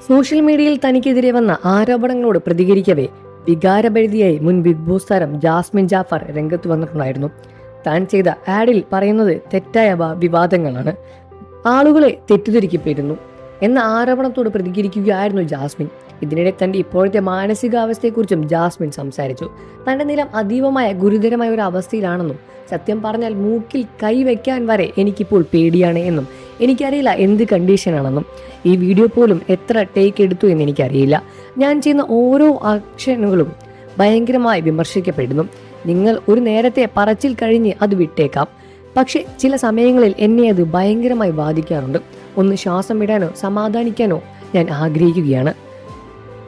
Social മീഡിയയിൽ തനിക്കെതിരെ വന്ന ആരോപണങ്ങളോട് പ്രതികരിക്കവേ വികാരഭരിതിയായി മുൻ ബിഗ് ബോസ് താരം ജാസ്മിൻ ജാഫർ രംഗത്ത് വന്നിട്ടുണ്ടായിരുന്നു. താൻ ചെയ്ത ആഡിൽ പറയുന്നത് തെറ്റായ വിവാദങ്ങളാണ്, ആളുകളെ തെറ്റിദ്ധരിക്കപ്പെടുന്നു എന്ന ആരോപണത്തോട് പ്രതികരിക്കുകയായിരുന്നു ജാസ്മിൻ. ഇതിനിടെ തന്റെ ഇപ്പോഴത്തെ മാനസികാവസ്ഥയെക്കുറിച്ചും ജാസ്മിൻ സംസാരിച്ചു. തന്റെ നിലം അതീവമായ ഗുരുതരമായ ഒരു അവസ്ഥയിലാണെന്നും, സത്യം പറഞ്ഞാൽ മൂക്കിൽ കൈവയ്ക്കാൻ വരെ എനിക്കിപ്പോൾ പേടിയാണ് എന്നും, എനിക്കറിയില്ല എന്ത് കണ്ടീഷനാണെന്നും, ഈ വീഡിയോ പോലും എത്ര ടേക്ക് എടുത്തു എന്ന് എനിക്കറിയില്ല. ഞാൻ ചെയ്യുന്ന ഓരോ ആക്ഷനുകളും ഭയങ്കരമായി വിമർശിക്കപ്പെടുന്നു. നിങ്ങൾ ഒരു നേരത്തെ പറച്ചിൽ കഴിഞ്ഞ് അത് വിട്ടേക്കാം, പക്ഷെ ചില സമയങ്ങളിൽ എന്നെ അത് ഭയങ്കരമായി ബാധിക്കാറുണ്ട്. ഒന്ന് ശ്വാസം വിടാനോ സമാധാനിക്കാനോ ഞാൻ ആഗ്രഹിക്കുകയാണ്.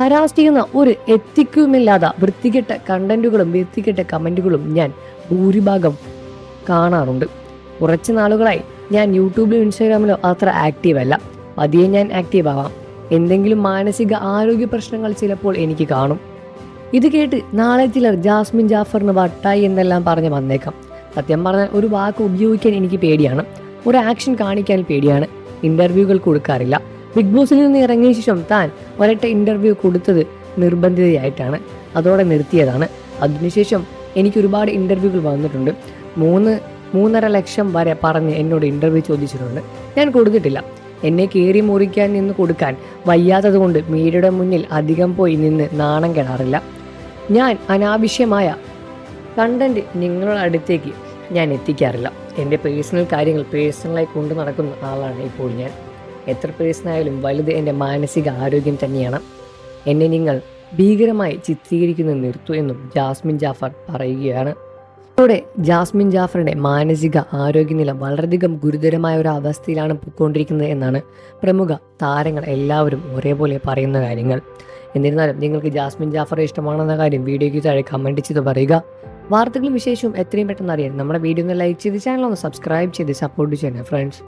ഹരാസ് ചെയ്യുന്ന ഒരു എത്തിക്കുമില്ലാത്ത വൃത്തികെട്ട കണ്ടന്റുകളും വൃത്തികെട്ട കമന്റുകളും ഞാൻ ഭൂരിഭാഗം കാണാറുണ്ട്. കുറച്ച് നാളുകളായി ഞാൻ യൂട്യൂബിലോ ഇൻസ്റ്റാഗ്രാമിലോ അത്ര ആക്റ്റീവ് അല്ല. പതിയെ ഞാൻ ആക്റ്റീവ് ആവാം. എന്തെങ്കിലും മാനസിക ആരോഗ്യ പ്രശ്നങ്ങൾ ചിലപ്പോൾ എനിക്ക് കാണും. ഇത് കേട്ട് നാളെ ചിലർ ജാസ്മിൻ ജാഫറിന് വട്ടായി എന്നെല്ലാം പറഞ്ഞ് വന്നേക്കാം. സത്യം പറഞ്ഞാൽ ഒരു വാക്ക് ഉപയോഗിക്കാൻ എനിക്ക് പേടിയാണ്, ഒരു ആക്ഷൻ കാണിക്കാൻ പേടിയാണ്. ഇന്റർവ്യൂകൾ കൊടുക്കാറില്ല. ബിഗ് ബോസിൽ നിന്ന് ഇറങ്ങിയ ശേഷം താൻ ഒരൊറ്റ ഇന്റർവ്യൂ കൊടുത്തത് നിർബന്ധിതയായിട്ടാണ്, അതോടെ നിർത്തിയതാണ്. അതിനുശേഷം എനിക്ക് ഒരുപാട് ഇന്റർവ്യൂകൾ വന്നിട്ടുണ്ട്. 3.5 ലക്ഷം വരെ പറഞ്ഞ് എന്നോട് ഇന്റർവ്യൂ ചോദിച്ചിട്ടുണ്ട്. ഞാൻ കൊടുത്തിട്ടില്ല. എന്നെ കീറി മുറിക്കാൻ നിന്ന് കൊടുക്കാൻ വയ്യാത്തത് കൊണ്ട് മീഡിയയുടെ മുന്നിൽ അധികം പോയി നിന്ന് നാണം കെടാറില്ല. ഞാൻ അനാവശ്യമായ കണ്ടന്റ് നിങ്ങളുടെ അടുത്തേക്ക് ഞാൻ എത്തിക്കാറില്ല. എൻ്റെ പേഴ്സണൽ കാര്യങ്ങൾ പേഴ്സണലായി കൊണ്ടു നടക്കുന്ന ആളാണ് ഇപ്പോൾ ഞാൻ. എത്ര പേഴ്സണായാലും വലുത് എൻ്റെ മാനസിക ആരോഗ്യം തന്നെയാണ്. എന്നെ നിങ്ങൾ ഭീകരമായി ചിത്രീകരിക്കുന്നത് നിർത്തൂ എന്നും ജാസ്മിൻ ജാഫർ പറയുകയാണ്. ഇതോടെ ജാസ്മിൻ ജാഫറിന്റെ മാനസിക ആരോഗ്യനില വളരെയധികം ഗുരുതരമായ ഒരു അവസ്ഥയിലാണ് പോയിക്കൊണ്ടിരിക്കുന്നത് എന്നാണ് പ്രമുഖ താരങ്ങൾ എല്ലാവരും ഒരേപോലെ പറയുന്ന കാര്യങ്ങൾ. എന്നിരുന്നാലും നിങ്ങൾക്ക് ജാസ്മിൻ ജാഫറെ ഇഷ്ടമാണെന്ന കാര്യം വീഡിയോയ്ക്ക് താഴെ കമൻറ്റ് ചെയ്ത് പറയുക. വാർത്തകളും വിശേഷവും എത്രയും പെട്ടെന്ന് അറിയാൻ നമ്മുടെ വീഡിയോ ഒന്ന് ലൈക്ക് ചെയ്ത് ചാനൽ ഒന്ന് സബ്സ്ക്രൈബ് ചെയ്ത് സപ്പോർട്ട് ചെയ്യണം ഫ്രണ്ട്സ്.